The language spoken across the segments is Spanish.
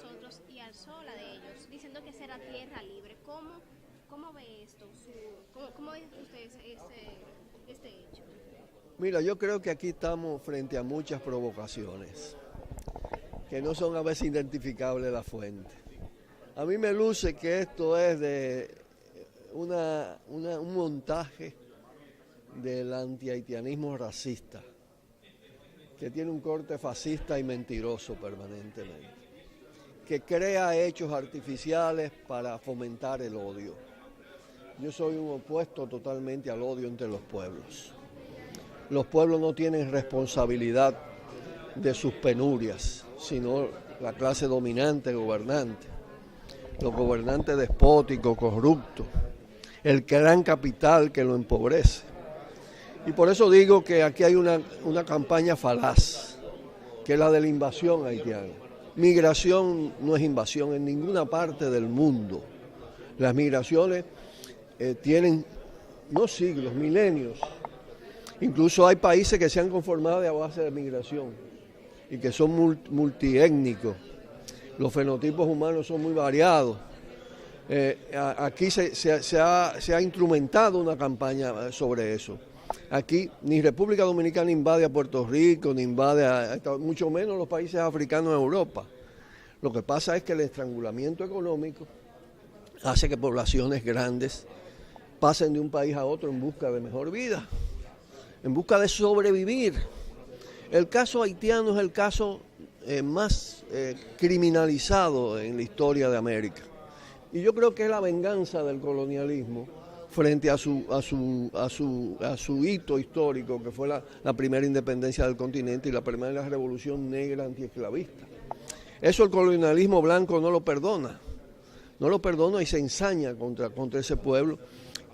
nosotros y alzó la de ellos, diciendo que será tierra libre. ¿Cómo ve esto? ¿Cómo ve usted este hecho? Mira, yo creo que aquí estamos frente a muchas provocaciones que no son a veces identificables la fuente. A mí me luce que esto es de un montaje del antihaitianismo racista, que tiene un corte fascista y mentiroso permanentemente, que crea hechos artificiales para fomentar el odio. Yo soy un opuesto totalmente al odio entre los pueblos. Los pueblos no tienen responsabilidad de sus penurias, sino la clase dominante, gobernante, los gobernantes despóticos, corruptos, el gran capital que lo empobrece. Y por eso digo que aquí hay una campaña falaz, que es la de la invasión haitiana. Migración no es invasión en ninguna parte del mundo. Las migraciones tienen no siglos, milenios. Incluso hay países que se han conformado a base de migración y que son multiétnicos. Los fenotipos humanos son muy variados. Aquí se ha instrumentado una campaña sobre eso. Aquí ni República Dominicana invade a Puerto Rico, ni invade mucho menos los países africanos de Europa. Lo que pasa es que el estrangulamiento económico hace que poblaciones grandes pasen de un país a otro en busca de mejor vida, en busca de sobrevivir. El caso haitiano es el caso más criminalizado en la historia de América. Y yo creo que es la venganza del colonialismo frente a su hito histórico, que fue la primera independencia del continente y la primera revolución negra antiesclavista. Eso el colonialismo blanco no lo perdona y se ensaña contra ese pueblo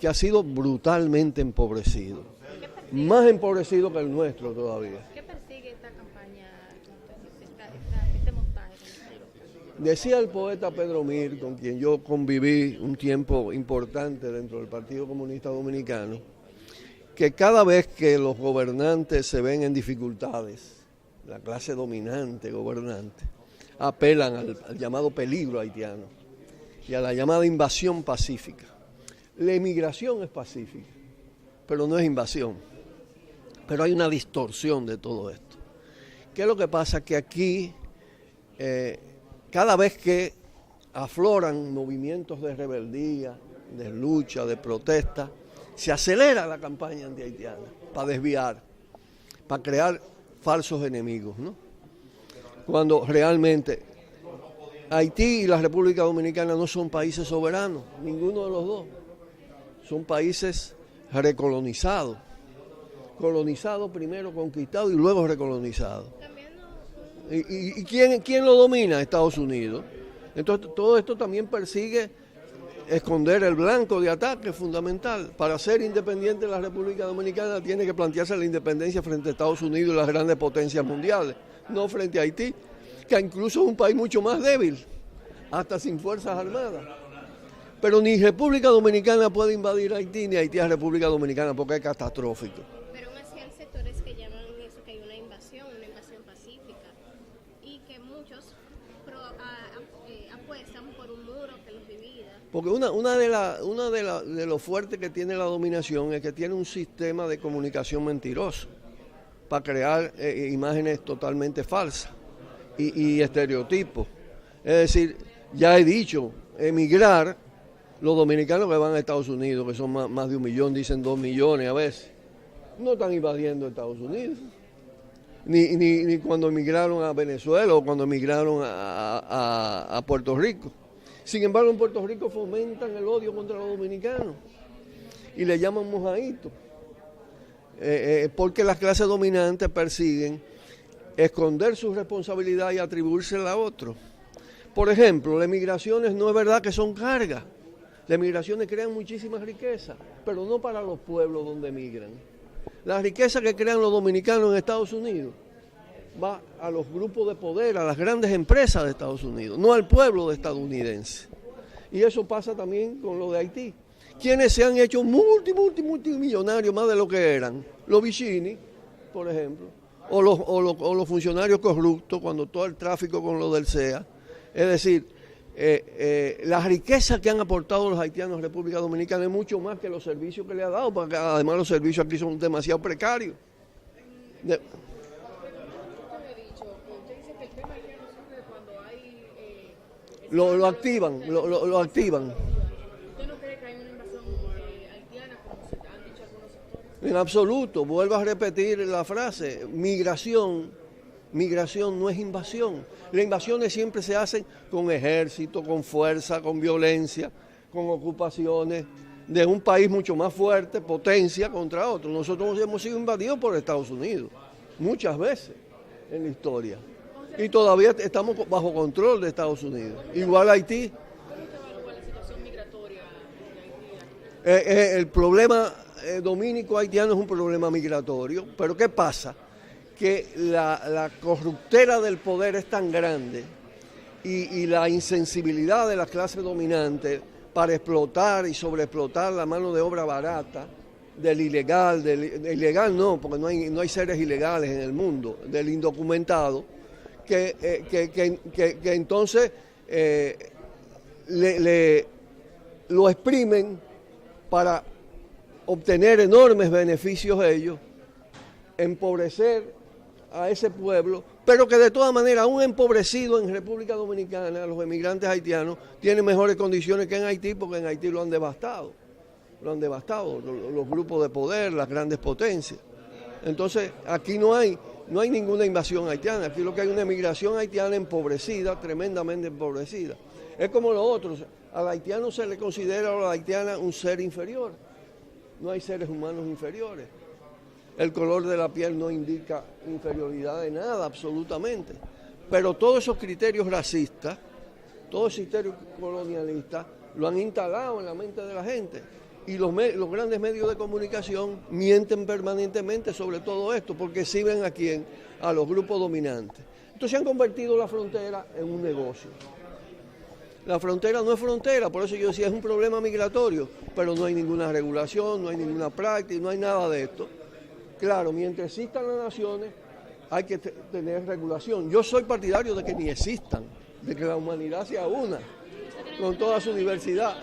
que ha sido brutalmente empobrecido, más empobrecido que el nuestro todavía. ¿Qué persigue esta campaña, este montaje? Decía el poeta Pedro Mir, con quien yo conviví un tiempo importante dentro del Partido Comunista Dominicano, que cada vez que los gobernantes se ven en dificultades, la clase dominante, gobernante, apelan al llamado peligro haitiano y a la llamada invasión pacífica. La emigración es pacífica, pero no es invasión. Pero hay una distorsión de todo esto. ¿Qué es lo que pasa? Que aquí, cada vez que afloran movimientos de rebeldía, de lucha, de protesta, se acelera la campaña antihaitiana para desviar, para crear falsos enemigos, ¿no? Cuando realmente Haití y la República Dominicana no son países soberanos, ninguno de los dos. Son países recolonizados. Colonizado primero, conquistado y luego recolonizado. ¿Y quién lo domina? Estados Unidos. Entonces todo esto también persigue esconder el blanco de ataque fundamental. Para ser independiente la República Dominicana tiene que plantearse la independencia frente a Estados Unidos y las grandes potencias mundiales, no frente a Haití, que incluso es un país mucho más débil, hasta sin fuerzas armadas. Pero ni República Dominicana puede invadir Haití, ni Haití a República Dominicana, porque es catastrófico. Pero aún así hay sectores que llaman eso que hay una invasión pacífica, y que muchos apuestan por un muro que los divida. Porque una de lo fuerte que tiene la dominación es que tiene un sistema de comunicación mentiroso para crear imágenes totalmente falsas y estereotipos. Es decir, ya he dicho, emigrar. Los dominicanos que van a Estados Unidos, que son más de 1 millón, dicen 2 millones a veces, no están invadiendo Estados Unidos. Ni cuando emigraron a Venezuela o cuando emigraron a Puerto Rico. Sin embargo, en Puerto Rico fomentan el odio contra los dominicanos y le llaman mojaditos. Porque las clases dominantes persiguen esconder su responsabilidad y atribuírsela a otros. Por ejemplo, las migraciones no es verdad que son cargas. Las migraciones crean muchísimas riquezas, pero no para los pueblos donde migran. La riqueza que crean los dominicanos en Estados Unidos va a los grupos de poder, a las grandes empresas de Estados Unidos, no al pueblo estadounidense. Y eso pasa también con lo de Haití. Quienes se han hecho multimillonarios más de lo que eran, los Vicini, por ejemplo, o los funcionarios corruptos, cuando todo el tráfico con lo del CEA, Es decir, la riqueza que han aportado los haitianos a República Dominicana es mucho más que los servicios que le ha dado, porque además los servicios aquí son demasiado precarios. Lo activan. ¿Usted no cree que hay una invasión haitiana, como se han dicho algunos sectores? En absoluto, vuelvo a repetir la frase, migración no es invasión. Las invasiones siempre se hacen con ejército, con fuerza, con violencia, con ocupaciones de un país mucho más fuerte, potencia contra otro. Nosotros hemos sido invadidos por Estados Unidos, muchas veces en la historia. Y todavía estamos bajo control de Estados Unidos. Igual Haití. ¿Cómo usted evalúa la situación migratoria de Haití? El problema dominico-haitiano es un problema migratorio, pero ¿qué pasa? Que la corruptela del poder es tan grande y la insensibilidad de la clase dominante para explotar y sobreexplotar la mano de obra barata, del ilegal, ilegal no, porque no hay seres ilegales en el mundo, del indocumentado, que entonces lo exprimen para obtener enormes beneficios ellos, empobrecer a ese pueblo, pero que de todas maneras, aún empobrecido en República Dominicana, los emigrantes haitianos tienen mejores condiciones que en Haití, porque en Haití lo han devastado los grupos de poder, las grandes potencias. Entonces, aquí no hay ninguna invasión haitiana, aquí lo que hay es una emigración haitiana empobrecida, tremendamente empobrecida. Es como los otros, al haitiano se le considera a la haitiana un ser inferior, no hay seres humanos inferiores. El color de la piel no indica inferioridad de nada, absolutamente. Pero todos esos criterios racistas, todos esos criterios colonialistas, lo han instalado en la mente de la gente. Y los grandes medios de comunicación mienten permanentemente sobre todo esto, porque sirven a quién, a los grupos dominantes. Entonces han convertido la frontera en un negocio. La frontera no es frontera, por eso yo decía, es un problema migratorio, pero no hay ninguna regulación, no hay ninguna práctica, no hay nada de esto. Claro, mientras existan las naciones, hay que tener regulación. Yo soy partidario de que ni existan, de que la humanidad sea una, con toda su diversidad.